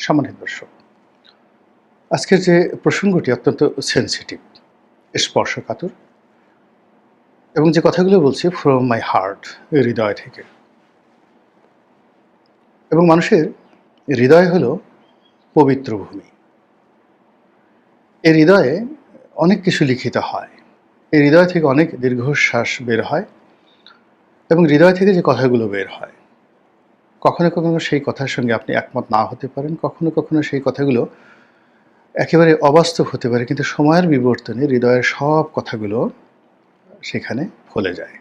সম্মানিত দর্শক, আজকের যে প্রসঙ্গটি অত্যন্ত সেনসিটিভ, স্পর্শকাতর এবং যে কথাগুলো বলছি ফ্রম মাই হার্ট, হৃদয় থেকে। এবং মানুষের হৃদয় হলো পবিত্র ভূমি। এই হৃদয়ে অনেক কিছু লিখিত হয়। এই হৃদয় থেকে অনেক দীর্ঘশ্বাস বের হয় এবং হৃদয় থেকে যে কথাগুলো বের হয়, কখনো কখনো সেই কথার সঙ্গে আপনি একমত না হতে পারেন, কখনো কখনো সেই কথাগুলো একেবারে অবাস্তব হতে পারে, কিন্তু সময়ের বিবর্তনে হৃদয়ের সব কথাগুলো সেখানে ফলে যায়।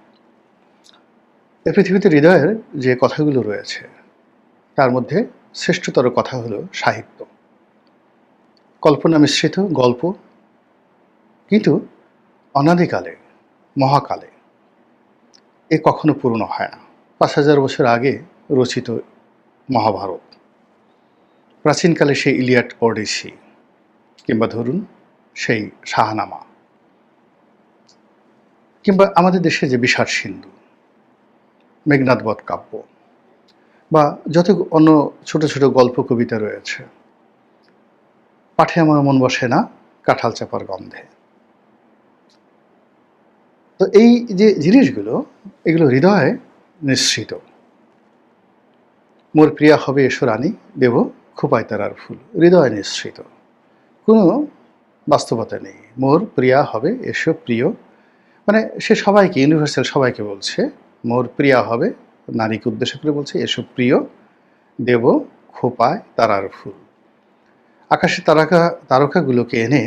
এই পৃথিবীতে হৃদয়ের যে কথাগুলো রয়েছে তার মধ্যে শ্রেষ্ঠতর কথা হলো সাহিত্য, কল্পনা মিশ্রিত গল্প, কিন্তু অনাদিকালে, মহাকালে এ কখনো পূর্ণ হয় না। ৫,০০০ বছর আগে রচিত মহাভারত, প্রাচীনকালে সেই ইলিয়াড ওডিসি, কিংবা ধরুন সেই শাহনামা, কিংবা আমাদের দেশে যে বিষাদ সিন্ধু, মেঘনাদ বধ কাব্য, বা যত অন্য ছোট ছোট গল্প কবিতা রয়েছে, পাঠে আমার মন বসে না কাঁঠাল চাপার গন্ধে। তো এই যে জিনিসগুলো, এগুলো হৃদয়ে নিঃসৃত। মোর প্রিয়া হবে এসো রানী, দেব খোপায় তারার ফুল, হৃদয় নিঃসৃত, কোনো বাস্তবতা নেই। মোর প্রিয়া হবে এসো প্রিয়, মানে সে সবাইকে, ইউনিভার্সাল সবাইকে বলছে মোর প্রিয়া হবে, নারীকে উদ্দেশ্য করে বলছে এসো প্রিয়, দেব খোপায় তারার ফুল। আকাশে তারকাগুলোকে এনে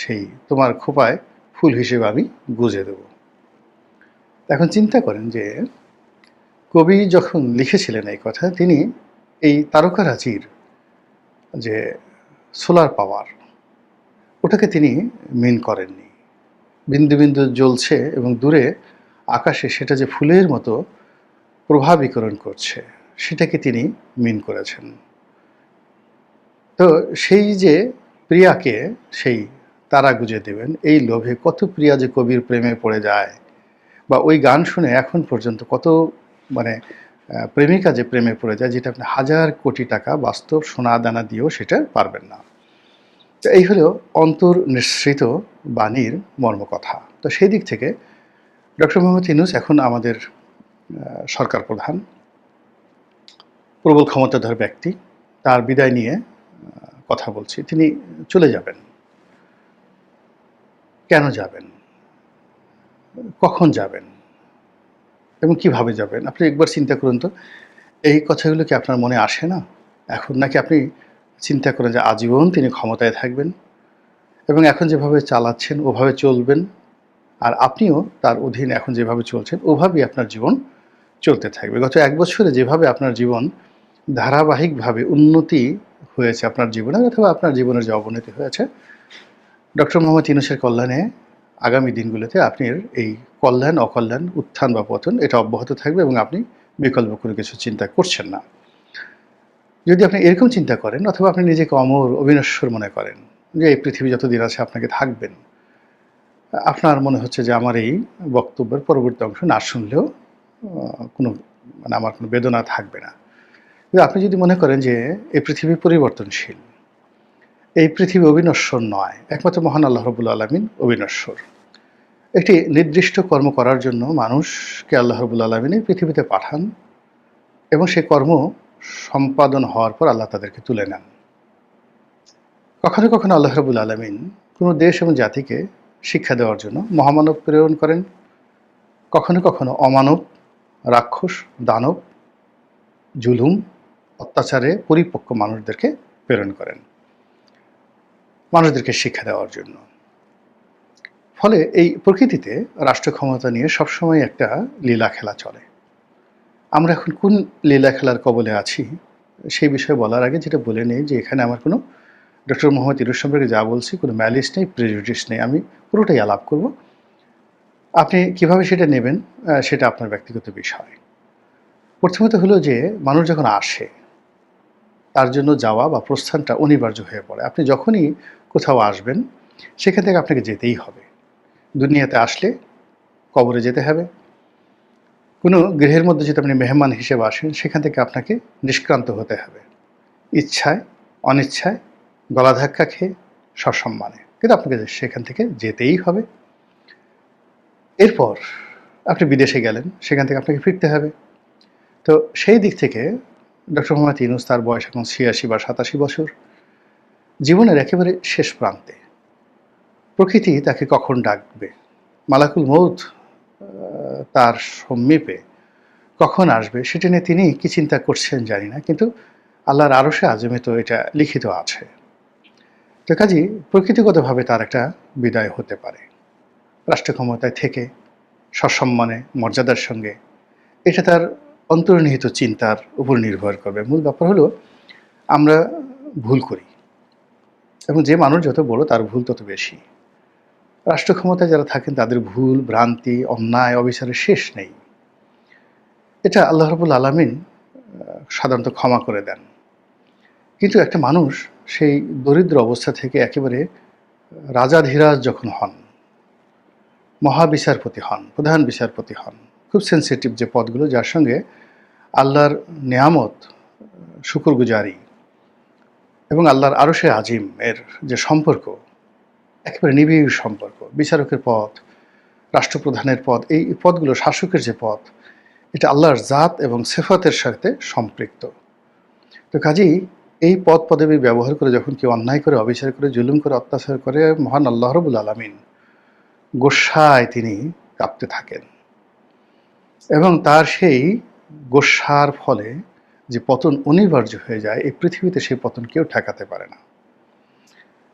সেই তোমার খোপায় ফুল হিসেবে আমি গুজে দেব। এখন চিন্তা করেন যে কবি যখন লিখেছিলেন এই কথা, তিনি এই তারকারাজির যে সোলার পাওয়ার, ওটাকে তিনি মিন করেননি। বিন্দু বিন্দু জ্বলছে এবং দূরে আকাশে সেটা যে ফুলের মতো প্রভাব বিকরণ করছে, সেটাকে তিনি মিন করেছেন। তো সেই যে প্রিয়াকে সেই তারা গুজে দেবেন, এই লোভে কত প্রিয়া যে কবির প্রেমে পড়ে যায়, বা ওই গান শুনে এখন পর্যন্ত কত মানে প্রেমিকা যে প্রেমে পড়ে যায়, যেটা আপনি হাজার কোটি টাকা বাস্তব সোনা দানা দিয়েও সেটা পারবেন না। তো এই হলো অন্তর নিঃসৃত বাণীর মর্মকথা। তো সেই দিক থেকে ডক্টর মোহাম্মদ ইউনূস এখন আমাদের সরকার প্রধান, প্রবল ক্ষমতাধর ব্যক্তি। তার বিদায় নিয়ে কথা বলছি। তিনি চলে যাবেন। কেন যাবেন, কখন যাবেন এবং কিভাবে যাবেন, আপনি একবার চিন্তা করুন তো। এই কথাগুলো কি আপনার মনে আসে না এখন? নাকি আপনি চিন্তা করেন যে আজীবন তিনি ক্ষমতায় থাকবেন এবং এখন যেভাবে চালাচ্ছেন ওভাবে চলবেন, আর আপনিও তার অধীনে এখন যেভাবে চলছেন ওভাবেই আপনার জীবন চলতে থাকবে? গত ১ বছরে যেভাবে আপনার জীবন ধারাবাহিকভাবে উন্নতি হয়েছে আপনার জীবনে, অথবা আপনার জীবনের যে অবনতি হয়েছে, ডক্টর মোহাম্মদ ইউনূসের কল্যাণে আগামী দিনগুলোতে আপনার এই কল্যাণ অকল্যাণ, উত্থান বা পতন, এটা অব্যাহত থাকবে এবং আপনি বিকল্প কোনো কিছু চিন্তা করছেন না। যদি আপনি এরকম চিন্তা করেন, অথবা আপনি নিজেকে অমর, অবিনশ্বর মনে করেন যে এই পৃথিবী যতদিন আছে আপনাকে থাকবেন, আপনার মনে হচ্ছে যে আমার এই বক্তব্যের পরবর্তী অংশ না শুনলেও কোনো মানে আমার কোনো বেদনা থাকবে না। কিন্তু আপনি যদি মনে করেন যে এই পৃথিবী পরিবর্তনশীল, এই পৃথিবী অবিনশ্বর নয়, একমাত্র মহান আল্লাহ রাব্বুল আলামিন অবিনশ্বর। একটি নির্দিষ্ট কর্ম করার জন্য মানুষকে আল্লাহ রাব্বুল আলামিন এই পৃথিবীতে পাঠান এবং সেই কর্ম সম্পাদন হওয়ার পর আল্লাহ তাদেরকে তুলে নেন। কখনো কখনো আল্লাহ রাব্বুল আলামিন কোনো দেশ এবং জাতিকে শিক্ষা দেওয়ার জন্য মহামানব প্রেরণ করেন, কখনো কখনো অমানব, রাক্ষস, দানব, জুলুম, অত্যাচারে পরিপক্ক মানুষদেরকে প্রেরণ করেন মানুষদেরকে শিক্ষা দেওয়ার জন্য। ফলে এই প্রকৃতিতে রাষ্ট্র ক্ষমতা নিয়ে সবসময় একটা লীলা খেলা চলে। আমরা এখন কোন লীলা খেলার কবলে আছি সেই বিষয়ে বলার আগে যেটা বলে নেই যে এখানে আমার কোনো ডক্টর মোহাম্মদ ইউনূস সম্পর্কে যা বলছি কোনো ম্যালিস নেই, প্রেজুডিস নেই। আমি পুরোটাই আলাপ করব। আপনি কিভাবে সেটা নেবেন সেটা আপনার ব্যক্তিগত বিষয়। প্রথমত হলো যে মানুষ যখন আসে, তার জন্য যাওয়া বা প্রস্থানটা অনিবার্য হয়ে পড়ে। আপনি যখনই কোথাও আসবেন, সেখান থেকে আপনাকে যেতেই হবে। দুনিয়াতে আসলে কবরে যেতে হবে। কোনো গৃহের মধ্যে যদি আপনি মেহমান হিসেবে আসেন, সেখান থেকে আপনাকে নিষ্ক্রান্ত হতে হবে, ইচ্ছায় অনিচ্ছায়, গলা ধাক্কা খেয়ে, সসম্মানে, কিন্তু আপনাকে সেখান থেকে যেতেই হবে। এরপর আপনি বিদেশে গেলেন, সেখান থেকে আপনাকে ফিরতে হবে। তো সেই দিক থেকে ডক্টর মোহাম্মদ ইউনূস, তার বয়স এখন ৮৬ বা ৮৭ বছর, জীবনের একেবারে শেষ প্রান্তে। প্রকৃতি তাকে কখন ডাকবে, মালাকুল মউত তার সমীপে কখন আসবে, সেটা নিয়ে তিনি কি চিন্তা করছেন জানি না, কিন্তু আল্লাহর আরশে আযমে তো এটা লিখিত আছে। তো কাজেই প্রকৃতিগতভাবে তার একটা বিদায় হতে পারে, রাষ্ট্র ক্ষমতায় থেকে সসম্মানে মর্যাদার সঙ্গে। এটা তার অন্তর্নিহিত চিন্তার উপর নির্ভর করবে। মূল ব্যাপার হলো আমরা ভুল করি, এবং যে মানুষ যত বড় তার ভুল তত বেশি। রাষ্ট্র ক্ষমতায় যারা থাকেন তাদের ভুল, ভ্রান্তি, অন্যায়, অবিচারের শেষ নেই। এটা আল্লাহ রাব্বুল আলামিন সাধারণত ক্ষমা করে দেন। কিন্তু একটা মানুষ সেই দরিদ্র অবস্থা থেকে একেবারে রাজাধিরাজ যখন হন, মহাবিচারপতি হন, প্রধান বিচারপতি হন, খুব সেন্সিটিভ যে পদগুলো, যার সঙ্গে আল্লাহর নেয়ামত, শুকরগুজারি এবং আল্লাহর আরশে আজিম এর যে সম্পর্ক, একেবারে নিবিড় সম্পর্ক, বিচারকের পদ, রাষ্ট্রপ্রধানের পদ, এই পদগুলো, শাসকের যে পদ, এটা আল্লাহর জাত এবং সিফাতের সাথে সম্পৃক্ত। তো কাজেই এই পদ পদবি ব্যবহার করে যখন কেউ অন্যায় করে, অবিচার করে, জুলুম করে, অত্যাচার করে, মহান আল্লাহ রাব্বুল আলামিন গোস্বায় তিনি কাঁপতে থাকেন, এবং তার সেই গোস্বার ফলে যে পতন অনিবার্য হয়ে যায়, এই পৃথিবীতে সেই পতন কেউ ঠেকাতে পারে না।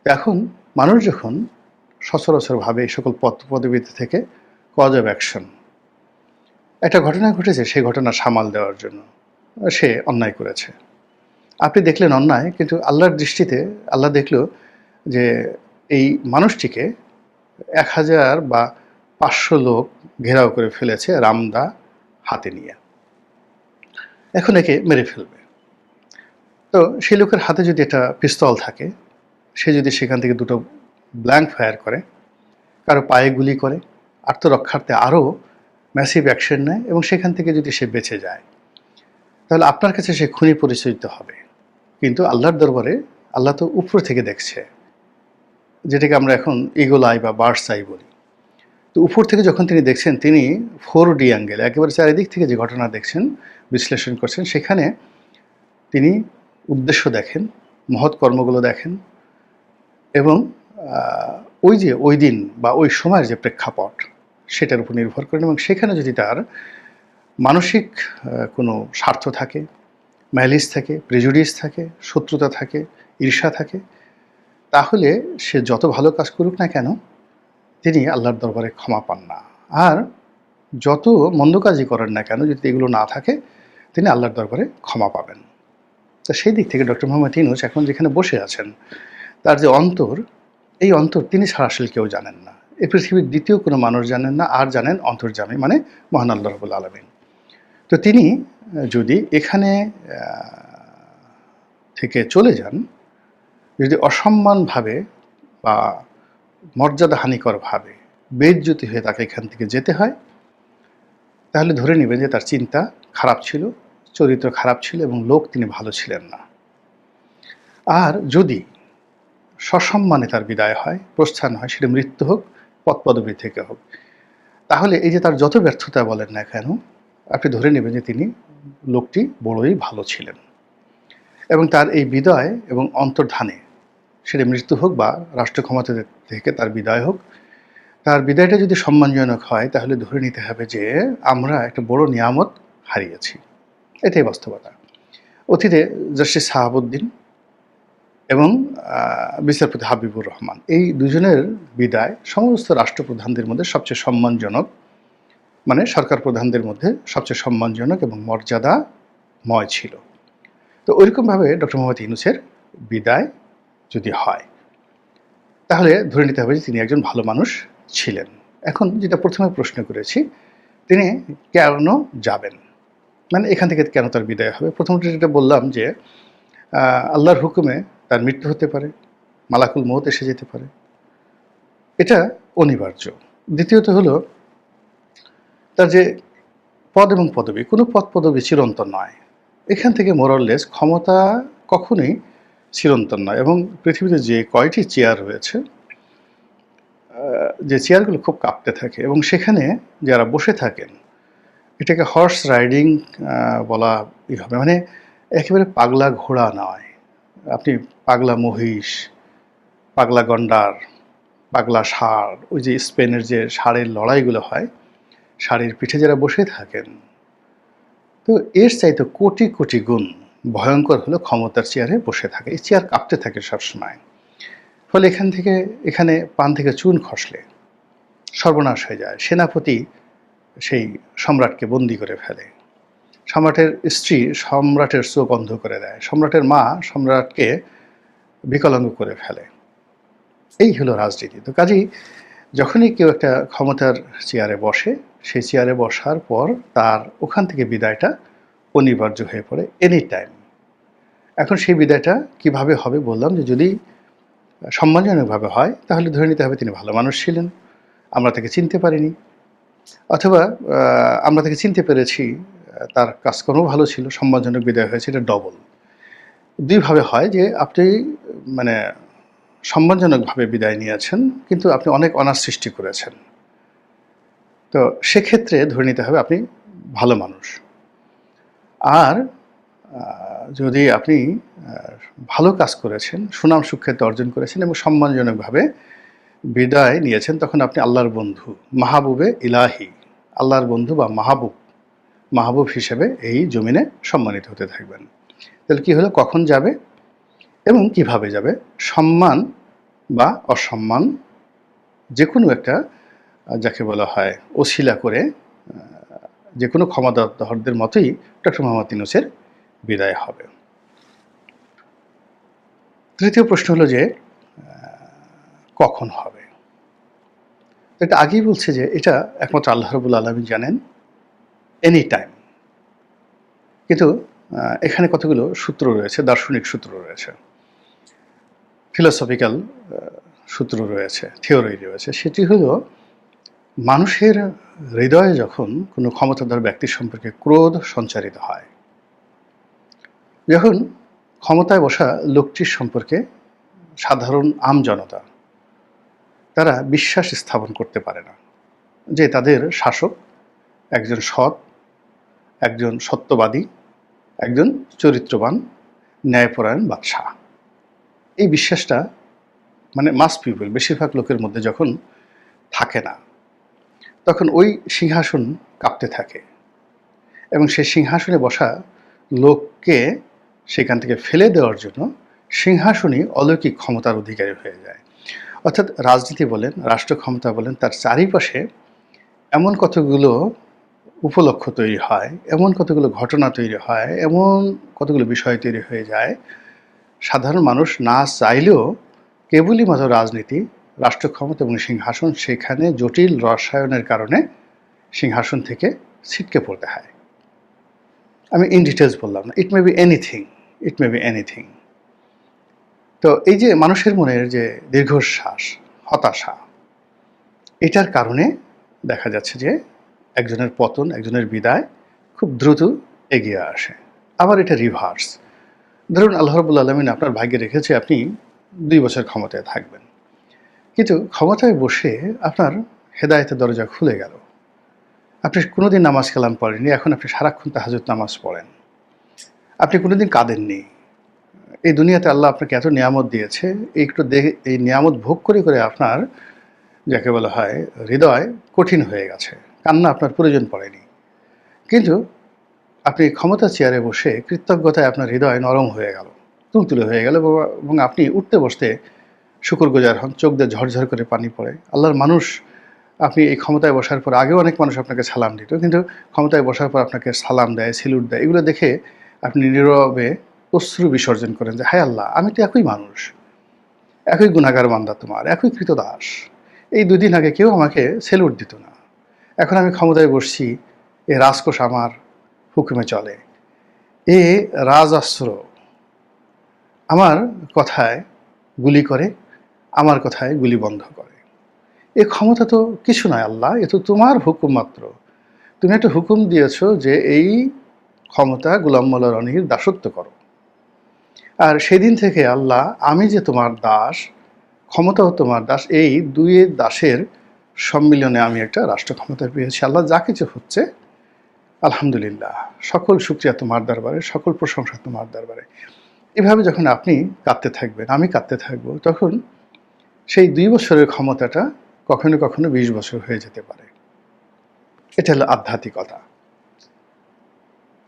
এখন মানুষ যখন সচরাচরভাবে এই সকল পদ পদবিতে থেকে কজ অফ অ্যাকশন, একটা ঘটনা ঘটেছে, সেই ঘটনা সামাল দেওয়ার জন্য সে অন্যায় করেছে। আপনি দেখলেন অন্যায়, কিন্তু আল্লাহর দৃষ্টিতে আল্লাহ দেখল যে এই মানুষটিকে ১০০০ বা ৫০০ লোক ঘেরাও করে ফেলেছে রামদা হাতে নিয়ে, এখন একে মেরে ফেলবে। তো সেই লোকের হাতে যদি একটা পিস্তল থাকে, সে যদি সেখান থেকে দুটো ব্ল্যাঙ্ক ফায়ার করে, কারো পায়ে গুলি করে, আত্মরক্ষার্থে আরও ম্যাসিভ অ্যাকশন নেয়, এবং সেখান থেকে যদি সে বেঁচে যায়, তাহলে আপনার কাছে সে খুনি পরিচালিত হবে। কিন্তু আল্লাহর দরবারে আল্লাহ তো উপর থেকে দেখছে, যেটাকে আমরা এখন ইগল আই বা বার্ডস আই বলি। তো উপর থেকে যখন তিনি দেখছেন, তিনি 4D অ্যাঙ্গেল, একেবারে চারিদিক থেকে যে ঘটনা দেখছেন, বিশ্লেষণ করছেন, সেখানে তিনি উদ্দেশ্য দেখেন, মহৎ কর্মগুলো দেখেন, এবং ওই যে ওই দিন বা ওই সময়ের যে প্রেক্ষাপট, সেটার উপর নির্ভর করেন। এবং সেখানে যদি তার মানসিক কোনো স্বার্থ থাকে, ম্যালিস থাকে, প্রেজুডিস থাকে, শত্রুতা থাকে, ঈর্ষা থাকে, তাহলে সে যত ভালো কাজ করুক না কেন, তিনি আল্লাহর দরবারে ক্ষমা পান না। আর যত মন্দ কাজই করেন না কেন, যদি এগুলো না থাকে, তিনি আল্লাহর দরবারে ক্ষমা পাবেন। তো সেই দিক থেকে ডক্টর মোহাম্মদ ইউনূস এখন যেখানে বসে আছেন, তার যে অন্তর, এই অন্তর তিনি ছাড়া আসলে কেউ জানেন না। এই পৃথিবীর দ্বিতীয় কোনো মানুষ জানেন না, আর জানেন অন্তর্যামী, মানে মহান আল্লাহ রাব্বুল আলামিন। তো তিনি যদি এখানে থেকে চলে যান, যদি অসম্মানভাবে বা মর্যাদাহানিকরভাবে বেইজ্জতি হয়ে তাকে এখান থেকে যেতে হয়, তাহলে ধরে নেবেন যে তার চিন্তা খারাপ ছিল, চরিত্র খারাপ ছিল, এবং লোক তিনি ভালো ছিলেন না। আর যদি সসম্মানে তার বিদায় হয়, প্রস্থান হয়, সেটা মৃত্যু হোক, পদপদবি থেকে হোক, তাহলে এই যে তার যত ব্যর্থতা বলেন না কেন, আপনি ধরে নেবেন যে তিনি লোকটি বড়ই ভালো ছিলেন, এবং তার এই বিদায় এবং অন্তর্ধানে, সেটা মৃত্যু হোক বা রাষ্ট্র ক্ষমতা থেকে তার বিদায় হোক, তার বিদায়টা যদি সম্মানজনক হয়, তাহলে ধরে নিতে হবে যে আমরা একটা বড় নিয়ামত হারিয়েছি। এটাই বাস্তবতা। অতীতে জাস্টিস সাহাবুদ্দিন এবং বিচারপতি হাবিবুর রহমান, এই দুজনের বিদায় সমস্ত রাষ্ট্রপ্রধানদের মধ্যে সবচেয়ে সম্মানজনক, মানে সরকার প্রধানদের মধ্যে সবচেয়ে সম্মানজনক এবং মর্যাদাময় ছিল। তো ওইরকমভাবে ডক্টর মোহাম্মদ ইউনূসের বিদায় যদি হয়, তাহলে ধরে নিতে হবে যে তিনি একজন ভালো মানুষ ছিলেন। এখন যেটা প্রথমে প্রশ্ন করেছি, তিনি কেন যাবেন, মানে এখান থেকে কেন তার বিদায় হবে। প্রথমত যেটা বললাম যে আল্লাহর হুকুমে তার মৃত্যু হতে পারে, মালাকুল মউত এসে যেতে পারে, এটা অনিবার্য। দ্বিতীয়ত হলো তার যে পদ এবং পদবি, কোনো পদ পদবি চিরন্তন নয়। এখান থেকে মোরাললেস ক্ষমতা কখনোই চিরন্তন নয়। এবং পৃথিবীতে যে কয়টি চেয়ার রয়েছে, যে চেয়ারগুলো খুব কাঁপতে থাকে এবং সেখানে যারা বসে থাকেন, এটাকে হর্স রাইডিং বলা হবে। মানে একেবারে পাগলা ঘোড়া নয়, আপনি পাগলা মহিষ, পাগলা গন্ডার, পাগলা ষাঁড়, ওই যে স্পেনের যে ষাঁড়ের লড়াইগুলো হয়, ষাঁড়ের পিঠে যারা বসে থাকেন, তো এর চাইতে কোটি কোটি গুণ ভয়ঙ্কর হলো ক্ষমতার চেয়ারে বসে থাকে। এই চেয়ার কাঁপতে থাকে সবসময়। ফলে এখানে পান থেকে চুন খসলে সর্বনাশ হয়ে যায়। সেনাপতি সেই সম্রাটকে বন্দি করে ফেলে, সম্রাটের স্ত্রী সম্রাটের চোখ অন্ধ করে দেয়, সম্রাটের মা সম্রাটকে বিকলাঙ্গ করে ফেলে। এই হলো রাজনীতি। তো কাজেই যখনই কেউ একটা ক্ষমতার চেয়ারে বসে, সেই চেয়ারে বসার পর তার ওখান থেকে বিদায়টা অনিবার্য হয়ে পড়ে এনি টাইম। এখন সেই বিদায়টা কিভাবে হবে বললাম, যে যদি সম্মানজনকভাবে হয় তাহলে ধরে নিতে হবে তিনি ভালো মানুষ ছিলেন, আমরা তাকে চিনতে পারিনি, অথবা আমরা তাকে চিনতে পেরেছি, তার কাজকর্ম ভালো ছিল, সম্মানজনক বিদায় হয়েছে, এটা ডবল। দুইভাবে হয় যে আপনি মানে সম্মানজনকভাবে বিদায় নিয়েছেন, কিন্তু আপনি অনেক অনার সৃষ্টি করেছেন, তো সেক্ষেত্রে ধরে নিতে হবে আপনি ভালো মানুষ। আর যদি আপনি ভালো কাজ করেছেন, সুনাম সুখ্যাতি অর্জন করেছেন এবং সম্মানজনকভাবে বিদায় নিয়েছেন, তখন আপনি আল্লাহর বন্ধু, মাহবুবে ইলাহি, আল্লাহর বন্ধু বা মাহবুব হিসেবে এই জমিনে সম্মানিত হতে থাকবেন। তাহলে কি হলো, কখন যাবে এবং কিভাবে যাবে? সম্মান বা অসম্মান যে কোনো একটা, যাকে বলা হয় ওসিলা করে, যে কোনো ক্ষমতাধরদের মতোই ডক্টর মোহাম্মদ ইউনূসের বিদায় হবে। তৃতীয় প্রশ্ন হলো যে কখন হবে? এটা আগেই বলছে যে এটা একমাত্র আল্লাহ রাব্বুল আলামিন জানেন, এনি টাইম। কিন্তু এখানে কতগুলো সূত্র রয়েছে, দার্শনিক সূত্র রয়েছে, ফিলোসফিক্যাল সূত্র রয়েছে, থিওরি রয়েছে। সেটি হলো, মানুষের হৃদয়ে যখন কোনো ক্ষমতাধর ব্যক্তির সম্পর্কে ক্রোধ সঞ্চারিত হয়, যখন ক্ষমতায় বসা লোকটির সম্পর্কে সাধারণ আমজনতা তারা বিশ্বাস স্থাপন করতে পারে না যে তাদের শাসক একজন সৎ, একজন সত্যবাদী, একজন চরিত্রবান, ন্যায়পরায়ণ বাদশাহ। এই বিশ্বাসটা মানে মাস পিপল, বেশিরভাগ লোকের মধ্যে যখন থাকে না, তখন ওই সিংহাসন কাঁপতে থাকে এবং সেই সিংহাসনে বসা লোককে সেখান থেকে ফেলে দেওয়ার জন্য সিংহাসনই অলৌকিক ক্ষমতার অধিকারী হয়ে যায়। অর্থাৎ রাজনীতি বলেন, রাষ্ট্র ক্ষমতা বলেন, তার চারিপাশে এমন কতগুলো উপলক্ষ তৈরি হয়, এমন কতগুলো ঘটনা তৈরি হয়, এমন কতগুলো বিষয় তৈরি হয়ে যায়, সাধারণ মানুষ না চাইলেও কেবলই মাত্র রাজনীতি, রাষ্ট্র ক্ষমতা এবং সিংহাসন, সেখানে জটিল রসায়নের কারণে সিংহাসন থেকে ছিটকে পড়তে হয়। আমি ইন ডিটেলস বললাম না, ইট মে বি এনিথিং। তো এই যে মানুষের মনের যে দীর্ঘশ্বাস, হতাশা, এটার কারণে দেখা যাচ্ছে যে একজনের পতন, একজনের বিদায় খুব দ্রুত এগিয়ে আসে। আবার এটা রিভার্স। ধরুন আল্লাহ রাব্বুল আলামিন আপনার ভাগ্যে রেখেছে আপনি 2 বছর ক্ষমতায় থাকবেন, কিন্তু ক্ষমতায় বসে আপনার হেদায়েতের দরজা খুলে গেল, আপনি কোনোদিন নামাজ কালাম পড়েননি, এখন আপনি সারাক্ষণ তাহাজ্জুদ নামাজ পড়েন, আপনি কোনোদিন কাঁদেননি। এই দুনিয়াতে আল্লাহ আপনাকে এত নিয়ামত দিয়েছে, এই নিয়ামত ভোগ করে করে আপনার, যাকে বলা হয়, হৃদয় কঠিন হয়ে গেছে, কান্না আপনার প্রয়োজন পড়েনি, কিন্তু আপনি ক্ষমতার চেয়ারে বসে কৃতজ্ঞতায় আপনার হৃদয় নরম হয়ে গেল, তুলতুলে হয়ে গেল, এবং আপনি উঠতে বসতে শুকরগুজার হন, চোখ দিয়ে ঝরঝর করে পানি পড়ে। আল্লাহর মানুষ, আপনি এই ক্ষমতায় বসার পর, আগেও অনেক মানুষ আপনাকে সালাম দিত, কিন্তু ক্ষমতায় বসার পর আপনাকে সালাম দেয়, সেলুট দেয়, এগুলো দেখে আপনি নীরবে অশ্রু বিসর্জন করেন যে হায় আল্লাহ, আমি তো একই মানুষ, একই গুনাহগার বান্দা তোমার, একই কৃতদাস। এই 2 দিন আগে কেউ আমাকে সেলুট দিত না, এখন আমি ক্ষমতায় বসছি, এ রাজকোষ আমার হুকুমে চলে, এ রাজাস্ত্র আমার কথায় গুলি করে, আমার কথায় গুলি বন্ধ করে। এ ক্ষমতা তো কিছু নয় আল্লাহ, এ তো তোমার হুকুম মাত্র। তুমি একটা হুকুম দিয়েছ যে এই ক্ষমতা গোলাম মোল্লা রনির দাসত্ব করো। আর সেদিন থেকে আল্লাহ আমি যে তোমার দাস, ক্ষমতাও তোমার দাস, এই দুইয়ের দাসের সম্মিলনে আমি একটা রাষ্ট্র ক্ষমতা পেয়েছি। আল্লাহ যা কিছু হচ্ছে আলহামদুলিল্লাহ, সকল শুকরিয়া তোমার দরবারে, সকল প্রশংসা তোমার দরবারে। এভাবে যখন আপনি কাঁদতে থাকবেন, আমি কাঁদতে থাকবো, তখন সেই 2 বছরের ক্ষমতাটা কখনো কখনো 20 বছর হয়ে যেতে পারে। এটা হলো আধ্যাত্মিকতা।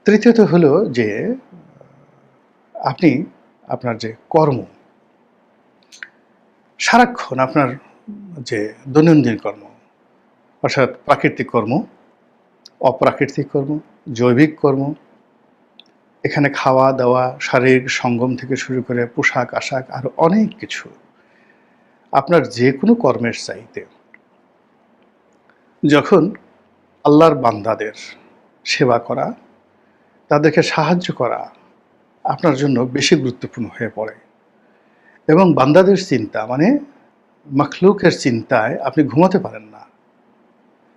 তৃতীয়ত হলো যে আপনি আপনার যে কর্ম, সারাক্ষণ আপনার যে দৈনন্দিন কর্ম, অর্থাৎ প্রাকৃতিক কর্ম, অপ্রাকৃতিক কর্ম, জৈবিক কর্ম, এখানে খাওয়া দাওয়া, শারীরিক সঙ্গম থেকে শুরু করে পোশাক আশাক আরো অনেক কিছু, আপনার যে কোনো কর্মের চাইতে যখন আল্লাহর বান্দাদের সেবা করা, তাদেরকে সাহায্য করা আপনার জন্য বেশি গুরুত্বপূর্ণ হয়ে পড়ে। এবং বান্দাদের চিন্তা মানে মাখলুকের চিন্তায় আপনি ঘুমাতে পারেন না,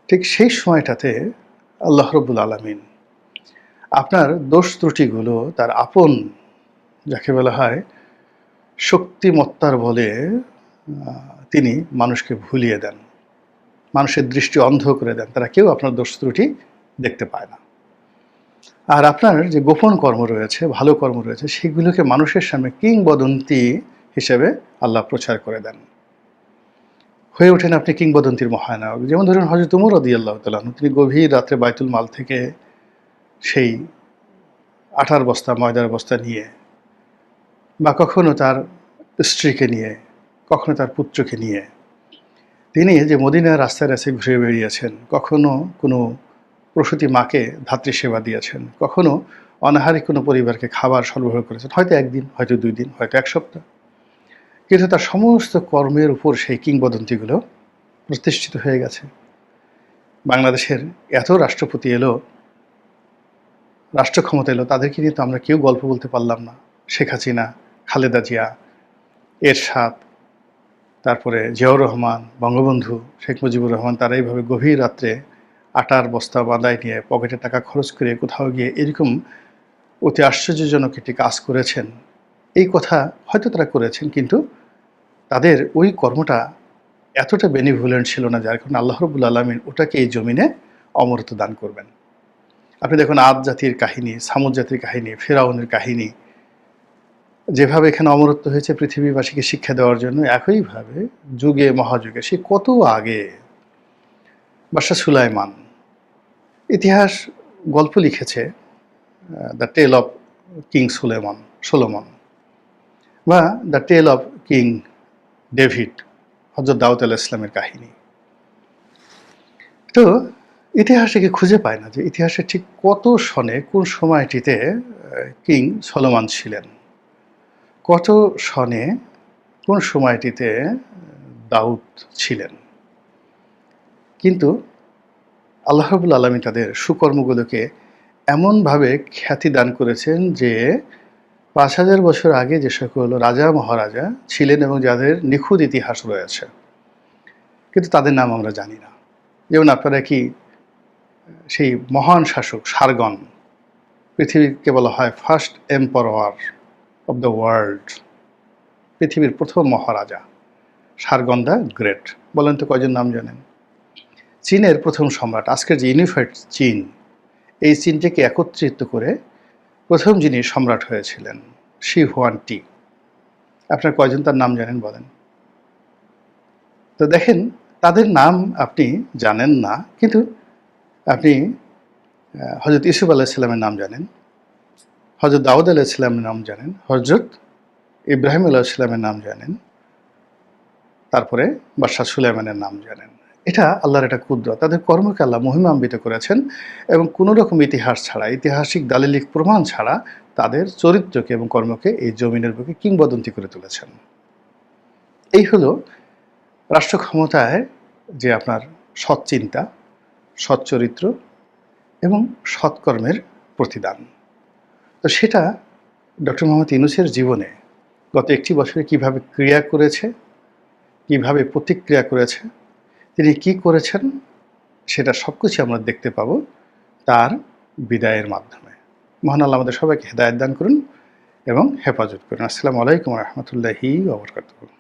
ঠিক সেই সময়টাতে আল্লাহ রব্বুল আলামিন আপনার দোষ ত্রুটিগুলো তার আপন, যাকে বলা হয় শক্তিমত্তার বলে, তিনি মানুষকে ভুলিয়ে দেন, মানুষের দৃষ্টি অন্ধ করে দেন, তারা কেউ আপনার দোষ ত্রুটি দেখতে পায় না। আর আপনার যে গোপন কর্ম রয়েছে, ভালো কর্ম রয়েছে, সেগুলোকে মানুষের সামনে কিংবদন্তি হিসেবে আল্লাহ প্রচার করে দেন, হয়ে ওঠেন আপনি কিংবদন্তির মহানায়ক। যেমন ধরুন হযরত ওমর রাদিয়াল্লাহু তাআলা আনহু, তিনি গভীর রাত্রে বাইতুল মাল থেকে সেই আটার বস্তা, ময়দার বস্তা নিয়ে, বা কখনো তার স্ত্রীকে নিয়ে, কখনো তার পুত্রকে নিয়ে, তিনি যে মদিনার রাস্তায় রাস্তায় ঘুরে বেরিয়েছেন, কখনো কোনো প্রসূতি মাকে ধাত্রী সেবা দিয়েছেন, কখনো অনাহারী কোনো পরিবারকে খাবার সরবরাহ করেছেন, হয়তো একদিন, হয়তো 2 দিন, হয়তো 1 সপ্তাহ, কিন্তু তার সমস্ত কর্মের উপর সেই কিংবদন্তিগুলো প্রতিষ্ঠিত হয়ে গেছে। বাংলাদেশের এত রাষ্ট্রপতি এলো, রাষ্ট্র ক্ষমতা এলো, তাদেরকে নিয়ে তো আমরা কেউ গল্প বলতে পারলাম না। শেখ হাসিনা, খালেদা জিয়া, এরশাদ, তারপরে জিয়াউর রহমান, বঙ্গবন্ধু শেখ মুজিবুর রহমান, তারা এইভাবে গভীর রাত্রে আটার বস্তা বাঁধায় নিয়ে পকেটে টাকা খরচ করে কোথাও গিয়ে এরকম অতি আশ্চর্যজনক একটি কাজ করেছেন। এই কথা হয়তো তারা করেছেন, কিন্তু তাদের ওই কর্মটা এতটা বেনিভোলেন্ট ছিল না, যার কারণে আল্লাহ রাব্বুল আলামিন ওটাকে এই জমিনে অমরত্ব দান করবেন। আপনি দেখুন আদ জাতির কাহিনী, সামুদ জাতির কাহিনী, ফেরাউনের কাহিনী, যেভাবে এখানে অমরত্ব হয়েছে পৃথিবীবাসীকে শিক্ষা দেওয়ার জন্য, একইভাবে যুগে মহাযুগে, সে কত আগে বাদশাহ সুলাইমান, ইতিহাস গল্প লিখেছে the tale of King Solomon, বা the tale of King David, হযরত দাউদ আলাইহিস সালামের কাহিনী। তো ইতিহাসে কি খুঁজে পায় না যে ইতিহাসে ঠিক কত সনে, কোন সময়টিতে কিং সলোমন ছিলেন, কত সনে, কোন সময়টিতে দাউদ ছিলেন। কিন্তু আল্লাহ রাব্বুল আলামিন তাদের সুকর্মগুলোকে এমনভাবে খ্যাতি দান করেছেন যে 5000 বছর আগে যে সকল রাজা মহারাজা ছিলেন এবং যাদের নিখুঁত ইতিহাস রয়েছে, কিন্তু তাদের নাম আমরা জানি না। যেমন আপনারা কি সেই মহান শাসক সারগন, পৃথিবীকে বলা হয় first emperor of the world, পৃথিবীর প্রথম মহারাজা সারগন দ্য গ্রেট, বলেন তো কয়জন নাম জানেন? চীনের প্রথম সম্রাট, আজকের যে ইউনিফাইড চীন, এই চীনটাকে একত্রিত করে প্রথম যিনি সম্রাট হয়েছিলেন, শি হুয়ানটি, আপনার কয়জন তার নাম জানেন বলেন? তো দেখেন, তাদের নাম আপনি জানেন না, কিন্তু আপনি হযরত ইউসুফ আলাইহিস সালামের নাম জানেন, হযরত দাউদ আলাইহিস সালামের নাম জানেন, হযরত ইব্রাহিম আলাইহিস সালামের নাম জানেন, তারপরে বাদশাহ সুলাইমানের নাম জানেন। এটা আল্লাহর একটা কুদরত, তাদের কর্মকে আল্লাহ মহিমান্বিত করেছেন এবং কোনো রকম ইতিহাস ছাড়া, ঐতিহাসিক দালিলিক প্রমাণ ছাড়া তাদের চরিত্রকে এবং কর্মকে এই জমিনের বুকে কিংবদন্তি করে তুলেছেন। এই হলো রাষ্ট্র ক্ষমতায় যে আপনার সৎ চিন্তা, সৎ চরিত্র এবং সৎকর্মের প্রতিদান। তো সেটা ডক্টর মোহাম্মদ ইউনূসের জীবনে গত 1টি বছরে কিভাবে ক্রিয়া করেছে, কিভাবে প্রতিক্রিয়া করেছে, তিনি কি করেছেন, সেটা সবকিছু আমরা দেখতে পাবো তার বিদায়ের মাধ্যমে। মহান আল্লাহ আমাদের সবাইকে হেদায়েত দান করুন এবং হেফাজত করুন। আসসালামু আলাইকুম ওয়া রাহমাতুল্লাহি ওয়া বারাকাতুহু।